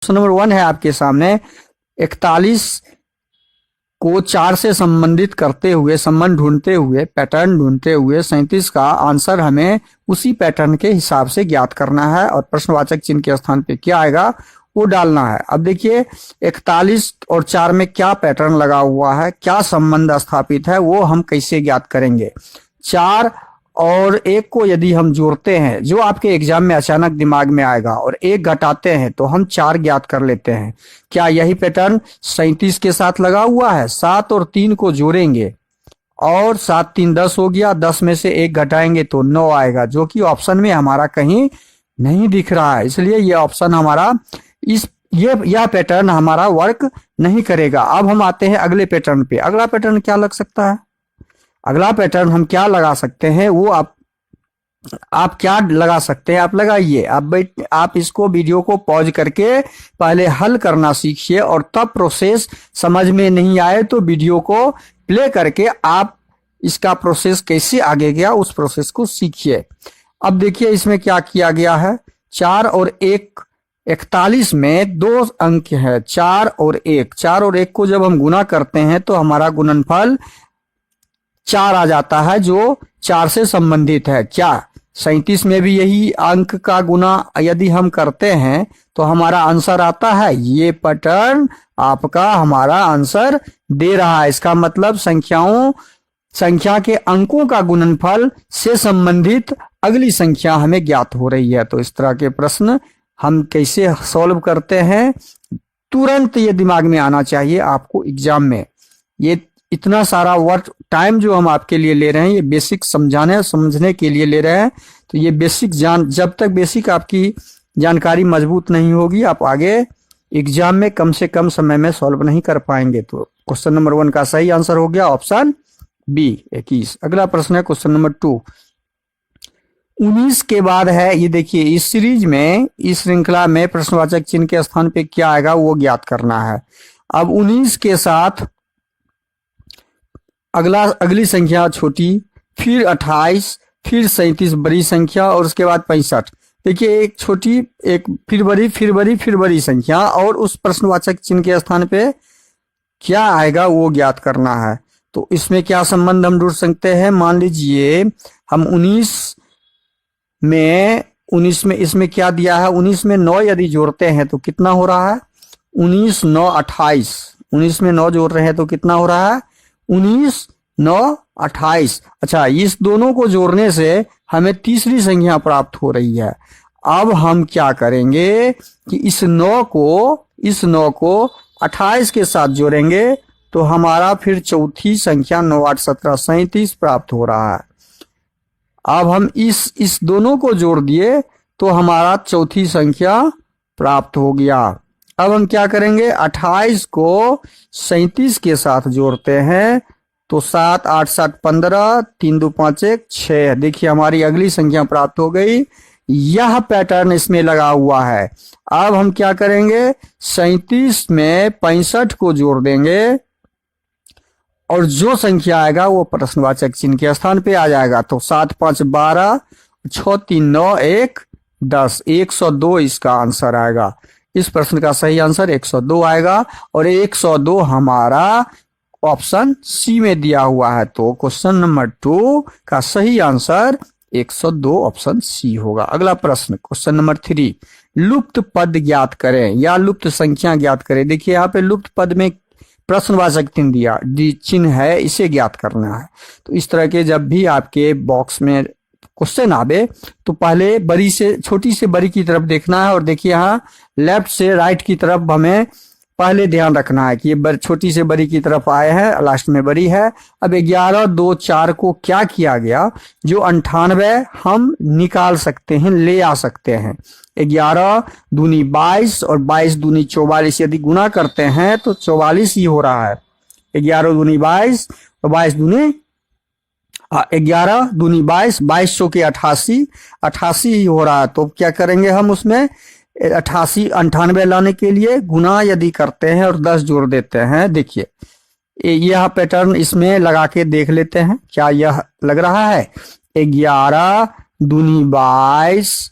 Question number 1 है आपके सामने। 41 को 4 से संबंधित करते हुए, संबंध ढूंढते हुए, पैटर्न ढूंढते हुए 37 का आंसर हमें उसी पैटर्न के हिसाब से ज्ञात करना है और प्रश्नवाचक चिन्ह के स्थान पे क्या आएगा वो डालना है। अब देखिए 41 और 4 में क्या पैटर्न लगा हुआ है, क्या संबंध स्थापित है, वो हम कैसे ज्ञात करेंगे। 4 और 1 को यदि हम जोड़ते हैं, जो आपके एग्जाम में अचानक दिमाग में आएगा, और 1 घटाते हैं तो हम 4 ज्ञात कर लेते हैं। क्या यही पैटर्न 37 के साथ लगा हुआ है? 7 और 3 को जोड़ेंगे और 7 3 10 हो गया, 10 में से 1 घटाएंगे तो 9 आएगा, जो कि ऑप्शन में हमारा कहीं नहीं दिख रहा है। इसलिए ये ऑप्शन हमारा यह पैटर्न हमारा वर्क नहीं करेगा। अब हम आते हैं अगले पैटर्न पे। अगला पैटर्न क्या लग सकता है? अगला पैटर्न हम क्या लगा सकते हैं वो आप क्या लगा सकते हैं, आप लगाइए। आप इसको वीडियो को पॉज करके पहले हल करना सीखिए, और तब प्रोसेस समझ में नहीं आए तो वीडियो को प्ले करके आप इसका प्रोसेस कैसे आगे गया उस प्रोसेस को सीखिए। अब देखिए इसमें क्या किया गया है। 4 और 1, 41 में 2 अंक है, 4 और 1। 4 और 1 को जब हम गुना करते हैं तो हमारा गुणनफल 4 आ जाता है, जो 4 से संबंधित है। क्या 37 में भी यही अंक का गुना यदि हम करते हैं तो हमारा आंसर आता है? ये पैटर्न आपका हमारा आंसर दे रहा है। इसका मतलब संख्या के अंकों का गुणनफल से संबंधित अगली संख्या हमें ज्ञात हो रही है। तो इस तरह के प्रश्न हम कैसे सॉल्व करते हैं, तुरंत ये दिमाग में आना चाहिए आपको एग्जाम में। ये इतना सारा वर्क टाइम जो हम आपके लिए ले रहे हैं, ये बेसिक समझने के लिए ले रहे हैं। तो ये बेसिक जब तक बेसिक आपकी जानकारी मजबूत नहीं होगी, आप आगे एग्जाम में कम से कम समय में सॉल्व नहीं कर पाएंगे। तो क्वेश्चन नंबर 1 का सही आंसर हो गया ऑप्शन बी 21। अगला प्रश्न है क्वेश्चन नंबर 2। 19 के बाद है, ये देखिए इस सीरीज में, इस श्रृंखला में प्रश्नवाचक चिन्ह के स्थान पे क्या आएगा वो ज्ञात करना है। अब 19 के साथ अगली संख्या छोटी, फिर 28, फिर 37 बड़ी संख्या, और उसके बाद 65। देखिए एक छोटी, एक फिर बड़ी, फिर बड़ी, फिर बड़ी संख्या, और उस प्रश्नवाचक चिन्ह के स्थान पे क्या आएगा वो ज्ञात करना है। तो इसमें क्या संबंध हम ढूंढ सकते हैं? मान लीजिए हम 19 में इसमें क्या दिया है, 19 में 9 यदि जोड़ते हैं तो कितना हो रहा है? 19 9 28। 19 में 9 जोड़ रहे हैं तो कितना हो रहा है? 19 9 28। अच्छा, इस दोनों को जोड़ने से हमें तीसरी संख्या प्राप्त हो रही है। अब हम क्या करेंगे कि इस 9 को 28 के साथ जोड़ेंगे तो हमारा फिर चौथी संख्या 9 8 17 37 प्राप्त हो रहा है। अब हम इस दोनों को जोड़ दिए तो हमारा चौथी संख्या प्राप्त हो गया। अब हम क्या करेंगे? 28 को 37 के साथ जोड़ते हैं तो 7 8 7 15, 3 2 5 1 6। देखिए हमारी अगली संख्या प्राप्त हो गई। यह पैटर्न इसमें लगा हुआ है। अब हम क्या करेंगे? 37 में 65 को जोड़ देंगे और जो संख्या आएगा वो प्रश्नवाचक चिन्ह के स्थान पे आ जाएगा। तो 7 5 12, 6 3 9 1 10, 102 इसका आंसर आएगा। इस प्रश्न का सही आंसर 102 आएगा, और 102 हमारा ऑप्शन सी में दिया हुआ है। तो क्वेश्चन नंबर 2 का सही आंसर 102 ऑप्शन सी होगा। अगला प्रश्न क्वेश्चन नंबर 3। लुप्त पद ज्ञात करें या लुप्त संख्या ज्ञात करें। देखिए यहाँ पे लुप्त पद में प्रश्नवाचक चिन्ह है, इसे ज्ञात करना है। तो इस तरह के जब भी आपके बॉक्स में क्वेश्चन आवे तो पहले बड़ी से छोटी से बड़ी की तरफ देखना है, और देखिए यहाँ लेफ्ट से राइट की तरफ हमें पहले ध्यान रखना है कि ये छोटी से बड़ी की तरफ आए हैं, लास्ट में बड़ी है। अब 11 2 4 को क्या किया गया, जो 98 हम निकाल सकते हैं, ले आ सकते हैं। 11 दूनी 22 और 22 दूनी 44 यदि गुना करते हैं तो 44 ही हो रहा है। 11 दूनी 22 और 22 दूनी 11 दूनी 22, 22 चौके 88, 88 ही हो रहा है। तो क्या करेंगे हम उसमें 88 98 लाने के लिए गुना यदि करते हैं और 10 जोड़ देते हैं। देखिए यह पैटर्न इसमें लगा के देख लेते हैं, क्या यह लग रहा है? 11 दूनी 22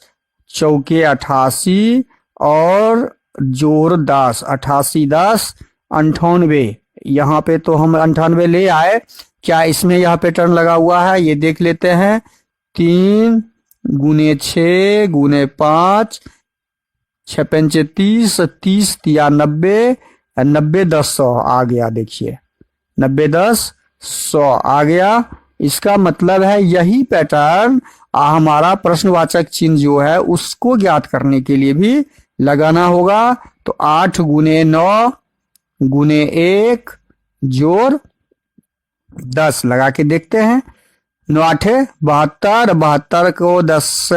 चौके 88 और जोड़ 10, 88 10 98। यहाँ पे तो हम 98 ले आए, क्या इसमें यह पैटर्न लगा हुआ है ये देख लेते हैं। 3 गुने 6 गुने 5, 6 पंचे 30, 30 तिया 90, 90 10 100 आ गया। देखिए 90 10 100 आ गया। इसका मतलब है यही पैटर्न हमारा प्रश्नवाचक चिन्ह जो है उसको ज्ञात करने के लिए भी लगाना होगा। तो 8 गुने 9 गुने 1 जोड़ 10 लगा के देखते हैं। 9 8 72, 72 को 10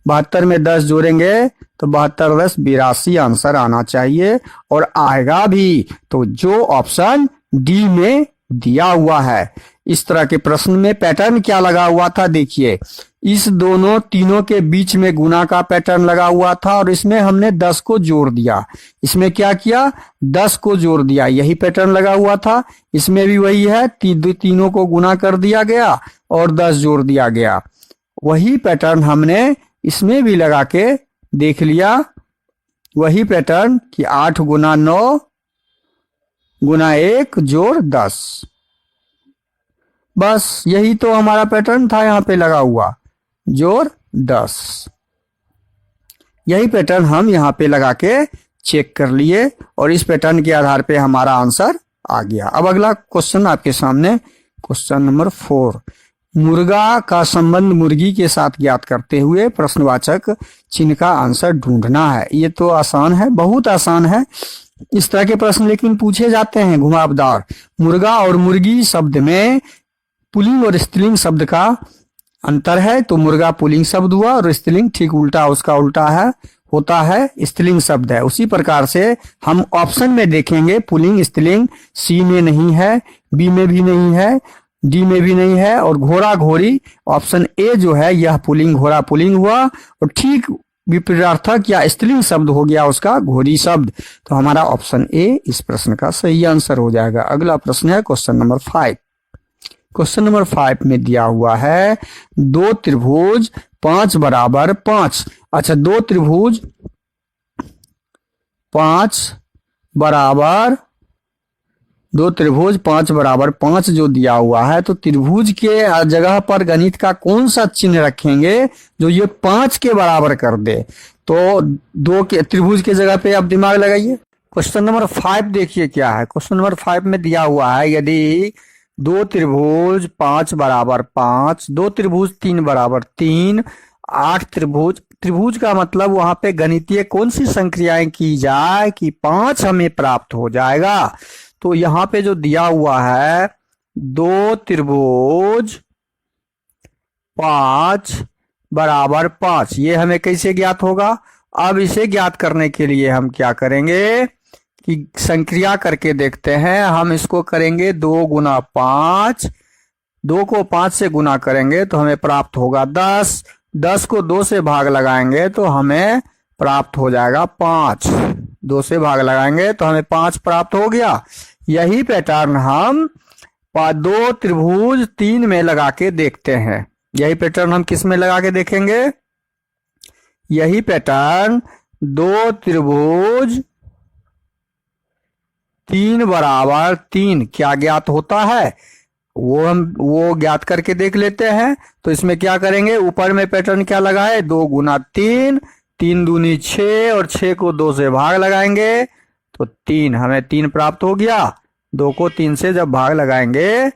72 में 10 जोड़ेंगे तो 72 10 82 आंसर आना चाहिए और आएगा भी। तो जो ऑप्शन डी में दिया हुआ है। इस तरह के प्रश्न में पैटर्न क्या लगा हुआ था देखिए, इस दोनों तीनों के बीच में गुना का पैटर्न लगा हुआ था और इसमें हमने 10 को जोड़ दिया। इसमें क्या किया, 10 को जोड़ दिया, यही पैटर्न लगा हुआ था। इसमें भी वही है, तीनों को गुना कर दिया गया और 10 जोड़ दिया गया। वही पैटर्न हमने इसमें भी लगा के देख लिया। वही पैटर्न कि 8 गुना 9 गुना 1 जोड़ 10, बस यही तो हमारा पैटर्न था यहाँ पे लगा हुआ, जोड़ 10। यही पैटर्न हम यहाँ पे लगा के चेक कर लिए और इस पैटर्न के आधार पे हमारा आंसर आ गया। अब अगला क्वेश्चन आपके सामने, क्वेश्चन नंबर 4। मुर्गा का संबंध मुर्गी के साथ ज्ञात करते हुए प्रश्नवाचक चिन्ह का आंसर ढूंढना है। ये तो आसान है, बहुत आसान है। इस तरह के प्रश्न लेकिन पूछे जाते हैं घुमावदार। मुर्गा और मुर्गी शब्द में पुल्लिंग और स्त्रीलिंग शब्द का अंतर है, तो मुर्गा पुल्लिंग शब्द हुआ और स्त्रीलिंग ठीक उल्टा, उसका उल्टा है, होता है स्त्रीलिंग शब्द है। उसी प्रकार से हम ऑप्शन में देखेंगे पुल्लिंग स्त्रीलिंग सी में नहीं है, बी में भी नहीं है, डी में भी नहीं है और घोड़ा घोड़ी ऑप्शन ए जो है यह पुल्लिंग घोड़ा पुल्लिंग हुआ और ठीक विपरीतार्थक या स्त्रीलिंग शब्द हो गया उसका घोड़ी शब्द। तो हमारा ऑप्शन ए इस प्रश्न का सही आंसर हो जाएगा। अगला प्रश्न है क्वेश्चन नंबर 5। क्वेश्चन नंबर 5 में दिया हुआ है 2 त्रिभुज 5 बराबर 5। अच्छा, 2 त्रिभुज 5 बराबर 5 जो दिया हुआ है, तो त्रिभुज के जगह पर गणित का कौन सा चिन्ह रखेंगे जो ये 5 के बराबर कर दे। तो 2 के त्रिभुज के जगह पे आप दिमाग लगाइए। क्वेश्चन नंबर 5 देखिए क्या है। क्वेश्चन नंबर 5 में दिया हुआ है यदि 2 त्रिभुज 5 बराबर 5, 2 त्रिभुज 3 बराबर 3, 8 त्रिभुज का मतलब वहां पे गणितीय कौन सी संक्रियाएं की जाए कि 5 हमें प्राप्त हो जाएगा। तो यहाँ पे जो दिया हुआ है 2 त्रिभुज 5 बराबर 5, ये हमें कैसे ज्ञात होगा। अब इसे ज्ञात करने के लिए हम क्या करेंगे कि संक्रिया करके देखते हैं। हम इसको करेंगे 2 गुना 5, 2 को 5 से गुना करेंगे तो हमें प्राप्त होगा 10, 10 को 2 से भाग लगाएंगे तो हमें प्राप्त हो जाएगा 5, 2 से भाग लगाएंगे तो हमें 5 प्राप्त हो गया। यही पैटर्न हम 2 त्रिभुज 3 में लगा के देखते हैं। यही पैटर्न हम किस में लगा के देखेंगे, यही पैटर्न 2 त्रिभुज 3 बराबर 3 क्या ज्ञात होता है वो ज्ञात करके देख लेते हैं। तो इसमें क्या करेंगे, ऊपर में पैटर्न क्या लगा है 2 गुना 3, 3 दूनी 6 और 6 को 2 से भाग लगाएंगे तो 3, हमें 3 प्राप्त हो गया। 2 को 3 से जब भाग लगाएंगे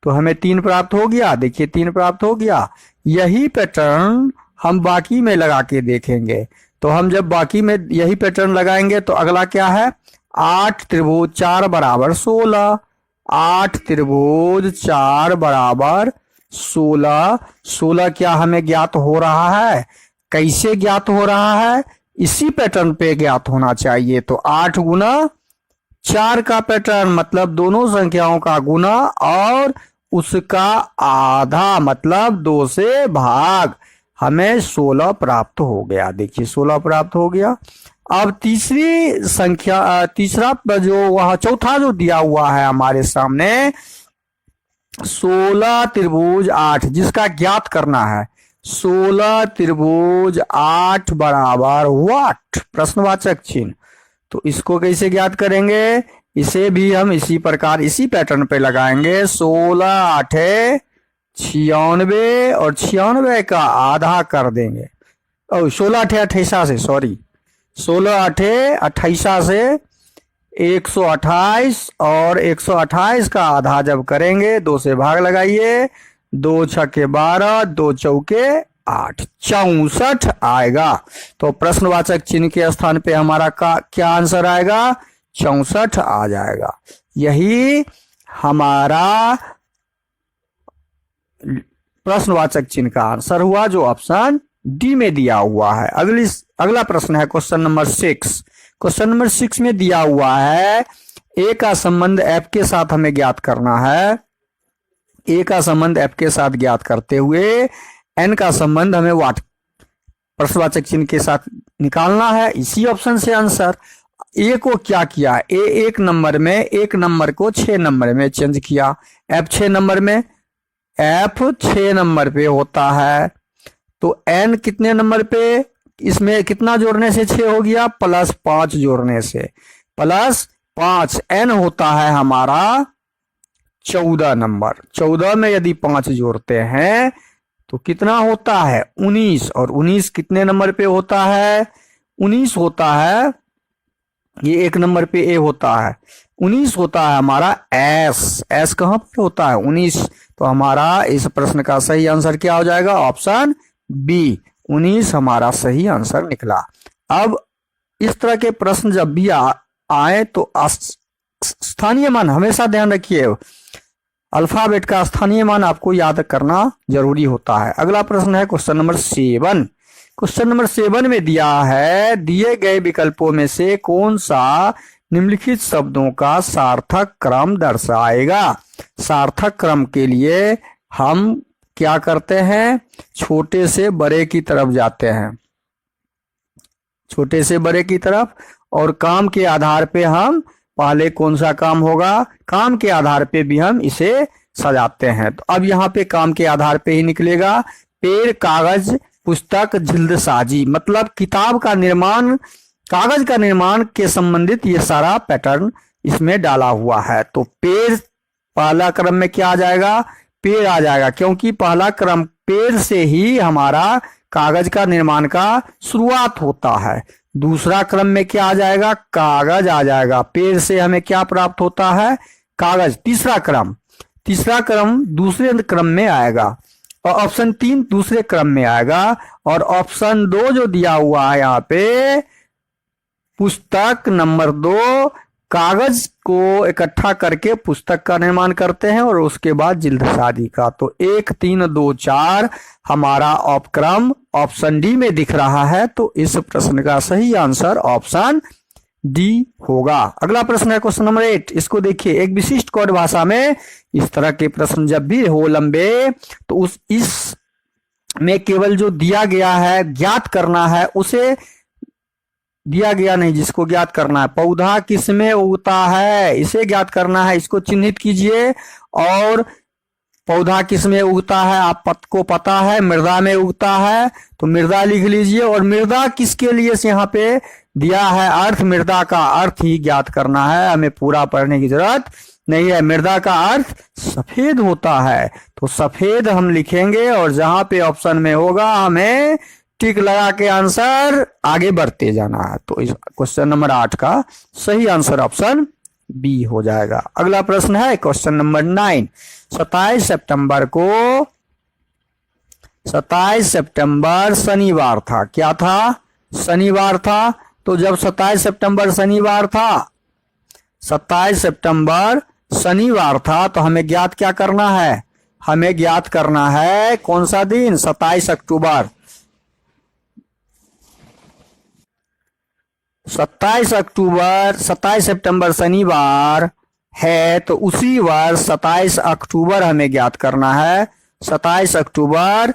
तो हमें 3 प्राप्त हो गया। देखिए 3 प्राप्त हो गया। यही पैटर्न हम बाकी में लगा के देखेंगे। तो हम जब बाकी में यही पैटर्न लगाएंगे तो अगला क्या है, 8 त्रिभुज 4 बराबर 16, 8 त्रिभुज 4 बराबर 16, 16 क्या हमें ज्ञात हो रहा है, कैसे ज्ञात हो रहा है, इसी पैटर्न पे ज्ञात होना चाहिए। तो 8 गुना 4 का पैटर्न मतलब दोनों संख्याओं का गुना और उसका आधा मतलब 2 से भाग, हमें 16 प्राप्त हो गया। देखिए 16 प्राप्त हो गया। अब तीसरी संख्या, तीसरा जो वह चौथा जो दिया हुआ है हमारे सामने 16 त्रिभुज 8 जिसका ज्ञात करना है। 16 त्रिभुज 8 बराबर व्हाट, प्रश्नवाचक चिन्ह। तो इसको कैसे ज्ञात करेंगे? इसे भी हम इसी प्रकार इसी पैटर्न पे लगाएंगे। 16 आठे 96 और 96 का आधा कर देंगे। और 16 आठे 28 से, सॉरी, 16 आठे 28 से 128 और 128 का आधा जब करेंगे 2 से भाग लगाइए, 2 छके 12, 2 चौके 8, 64 आएगा। तो प्रश्नवाचक चिन्ह के स्थान पे हमारा क्या आंसर आएगा? 64 आ जाएगा। यही हमारा प्रश्नवाचक चिन्ह का आंसर हुआ, जो ऑप्शन डी में दिया हुआ है। अगला प्रश्न है क्वेश्चन नंबर 6। क्वेश्चन नंबर 6 में दिया हुआ है ए का संबंध एफ के साथ हमें ज्ञात करना है। ए का संबंध एफ के साथ ज्ञात करते हुए एन का संबंध हमें प्रश्नवाचक चिन्ह के साथ निकालना है। इसी ऑप्शन से आंसर। ए को क्या किया? ए 1 नंबर में 1 नंबर को 6 नंबर में चेंज किया। एफ 6 नंबर में, एफ 6 नंबर पे होता है। तो एन कितने नंबर पे? इसमें कितना जोड़ने से 6 हो गया? +5 जोड़ने से, +5। एन होता है हमारा 14 नंबर। 14 में यदि 5 जोड़ते हैं तो कितना होता है? 19। और 19 कितने नंबर पे होता है? 19 होता है, ये 1 नंबर पे ए होता है। 19 होता है हमारा एस। एस कहाँ पे होता है? 19। तो हमारा इस प्रश्न का सही आंसर क्या हो जाएगा? ऑप्शन बी, 19 हमारा सही आंसर निकला। अब इस तरह के प्रश्न जब भी आए तो स्थानीय मान हमेशा ध्यान रखिए, अल्फाबेट का स्थानीय मान आपको याद करना जरूरी होता है। अगला प्रश्न है क्वेश्चन नंबर 7। क्वेश्चन नंबर 7 में दिया है दिए गए विकल्पों में से कौन सा निम्नलिखित शब्दों का सार्थक क्रम दर्शाएगा? सार्थक क्रम के लिए हम क्या करते हैं? छोटे से बड़े की तरफ जाते हैं, छोटे से बड़े की तरफ, और काम के आधार पे हम पहले कौन सा काम होगा, काम के आधार पे भी हम इसे सजाते हैं। तो अब यहाँ पे काम के आधार पे ही निकलेगा। पेड़, कागज, पुस्तक, जिल्दसाजी, मतलब किताब का निर्माण, कागज का निर्माण के संबंधित ये सारा पैटर्न इसमें डाला हुआ है। तो पेड़ पहला क्रम में क्या आ जाएगा? पेड़ आ जाएगा, क्योंकि पहला क्रम पेड़ से ही हमारा कागज का निर्माण का शुरुआत होता है। दूसरा क्रम में क्या आ जाएगा? कागज आ जाएगा। पेड़ से हमें क्या प्राप्त होता है? कागज। तीसरा क्रम दूसरे क्रम में आएगा, और ऑप्शन 3 दूसरे क्रम में आएगा, और ऑप्शन 2 जो दिया हुआ है यहाँ पे, पुस्तक नंबर 2, कागज को इकट्ठा करके पुस्तक का निर्माण करते हैं, और उसके बाद जिल्दसाजी का। तो 1 3 2 4 हमारा उपक्रम ऑप्शन डी में दिख रहा है। तो इस प्रश्न का सही आंसर ऑप्शन डी होगा। अगला प्रश्न है क्वेश्चन नंबर 8। इसको देखिए, एक विशिष्ट कोड भाषा में इस तरह के प्रश्न जब भी हो लंबे, तो इस में केवल जो दिया गया है ज्ञात करना है, उसे दिया गया नहीं जिसको ज्ञात करना है। पौधा किसमें उगता है, इसे ज्ञात करना है, इसको चिन्हित कीजिए। और पौधा किसमें उगता है आपको पता है, मृदा में उगता है, तो मृदा लिख लीजिए। और मृदा किसके लिए से यहाँ पे दिया है? अर्थ। मृदा का अर्थ ही ज्ञात करना है, हमें पूरा पढ़ने की जरूरत नहीं है। मृदा का अर्थ सफेद होता है, तो सफेद हम लिखेंगे, और जहां पे ऑप्शन में होगा हमें टिक लगा के आंसर आगे बढ़ते जाना है। तो इस क्वेश्चन नंबर 8 का सही आंसर ऑप्शन बी हो जाएगा। अगला प्रश्न है क्वेश्चन नंबर 9। 27 सितंबर शनिवार था। क्या था? शनिवार था। तो जब 27 सितंबर शनिवार था, 27 सितंबर शनिवार था, तो हमें ज्ञात क्या करना है? हमें ज्ञात करना है कौन सा दिन? 27 अक्टूबर। 27 सितंबर शनिवार है, तो उसी वर्ष 27 अक्टूबर हमें ज्ञात करना है। 27 अक्टूबर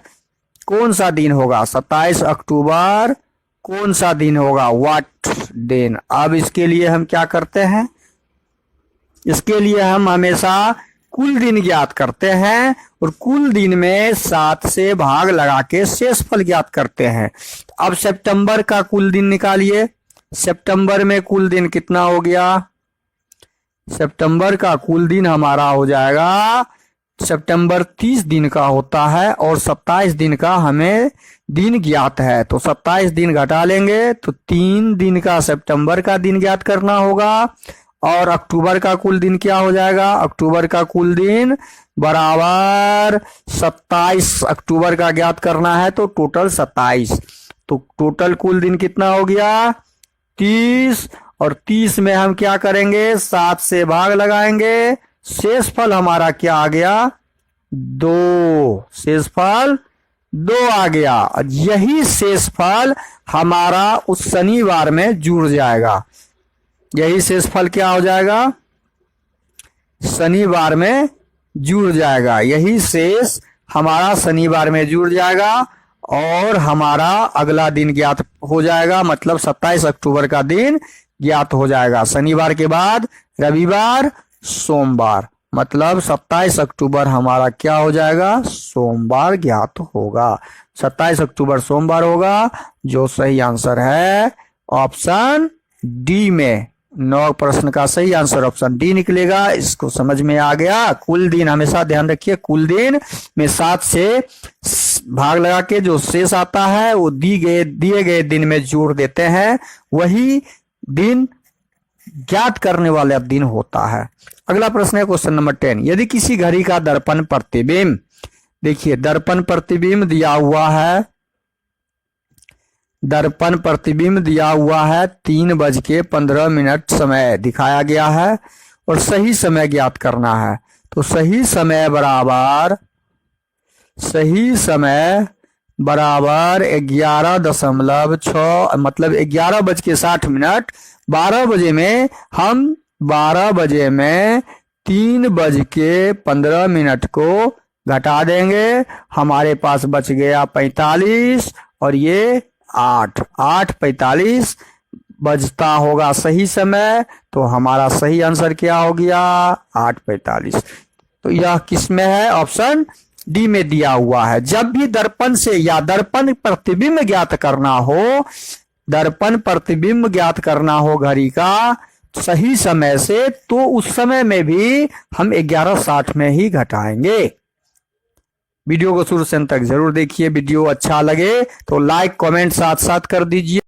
कौन सा दिन होगा? 27 अक्टूबर कौन सा दिन होगा? व्हाट दिन। अब इसके लिए हम क्या करते हैं? इसके लिए हम हमेशा कुल दिन ज्ञात करते हैं, और कुल दिन में 7 से भाग लगा के शेषफल ज्ञात करते हैं। अब सितंबर का कुल दिन निकालिए। सितंबर में कुल दिन कितना हो गया? सितंबर का कुल दिन हमारा हो जाएगा, सितंबर 30 दिन का होता है और 27 दिन का हमें दिन ज्ञात है, तो 27 दिन घटा लेंगे तो 3 दिन का सितंबर का दिन ज्ञात करना होगा। और अक्टूबर का कुल दिन क्या हो जाएगा? अक्टूबर का कुल दिन बराबर 27 अक्टूबर का ज्ञात करना है, तो टोटल 27। तो टोटल कुल दिन कितना हो गया? 30। और 30 में हम क्या करेंगे? 7 से भाग लगाएंगे, शेषफल हमारा क्या आ गया? 2। शेषफल 2 आ गया। यही शेषफल हमारा उस शनिवार में जुड़ जाएगा। यही शेषफल क्या हो जाएगा? शनिवार में जुड़ जाएगा। यही शेष हमारा शनिवार में जुड़ जाएगा और हमारा अगला दिन ज्ञात हो जाएगा, मतलब 27 अक्टूबर का दिन ज्ञात हो जाएगा। शनिवार के बाद रविवार, सोमवार, मतलब 27 अक्टूबर हमारा क्या हो जाएगा? सोमवार ज्ञात होगा। 27 अक्टूबर सोमवार होगा, जो सही आंसर है ऑप्शन डी में। 9 प्रश्न का सही आंसर ऑप्शन डी निकलेगा। इसको समझ में आ गया। कुल दिन हमेशा ध्यान रखिए, कुल दिन में 7 से भाग लगा के जो शेष आता है वो दिए गए दिन में जोड़ देते हैं, वही दिन ज्ञात करने वाला दिन होता है। अगला प्रश्न है क्वेश्चन नंबर 10। यदि किसी घड़ी का दर्पण प्रतिबिंब, देखिए दर्पण प्रतिबिंब दिया हुआ है, दर्पण प्रतिबिंब दिया हुआ है 3:15 समय दिखाया गया है और सही समय ज्ञात करना है। तो सही समय बराबर 11.6, मतलब 11:60। 12 बजे में हम 12 बजे में 3:15 को घटा देंगे, हमारे पास बच गया 45 और ये 8:45 बजता होगा सही समय। तो हमारा सही आंसर क्या हो गया? 8:45। तो यह किस में है? ऑप्शन डी में दिया हुआ है। जब भी दर्पण से या दर्पण प्रतिबिंब ज्ञात करना हो, दर्पण प्रतिबिंब ज्ञात करना हो घड़ी का सही समय से, तो उस समय में भी हम 11:60 में ही घटाएंगे। वीडियो को शुरू से अंत तक जरूर देखिए। वीडियो अच्छा लगे तो लाइक कमेंट साथ साथ कर दीजिए।